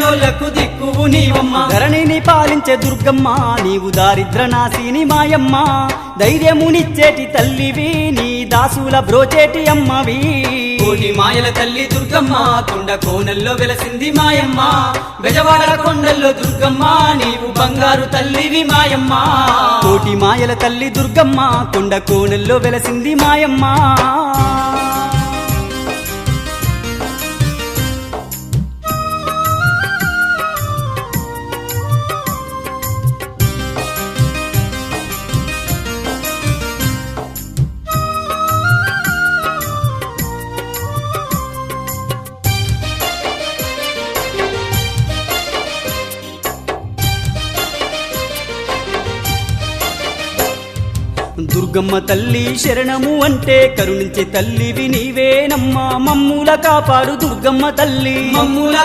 లేనోళ్లకు దిక్కువు నీవమ్మ. ధరణిని పాలించే దుర్గమ్మ నీవు దారిద్ర నాశిని మాయమ్మ. ధైర్యమునిచ్చేటి తల్లివి నీ దాసుల బ్రోచేటి అమ్మవి. కోటి మాయల తల్లి దుర్గమ్మ కొండ కోనల్లో వెలసింది మాయమ్మ. బెజవాడ కొండల్లో దుర్గమ్మ నీవు బంగారు తల్లివి మాయమ్మ. కోటి మాయల తల్లి దుర్గమ్మ కొండ కోనల్లో వెలసింది మాయమ్మ. దుర్గమ్మ తల్లి శరణము అంటే కరుణించే తల్లివి నీవేనమ్మా. మమ్ముల కాపాడు దుర్గమ్మ తల్లి. మమ్ముల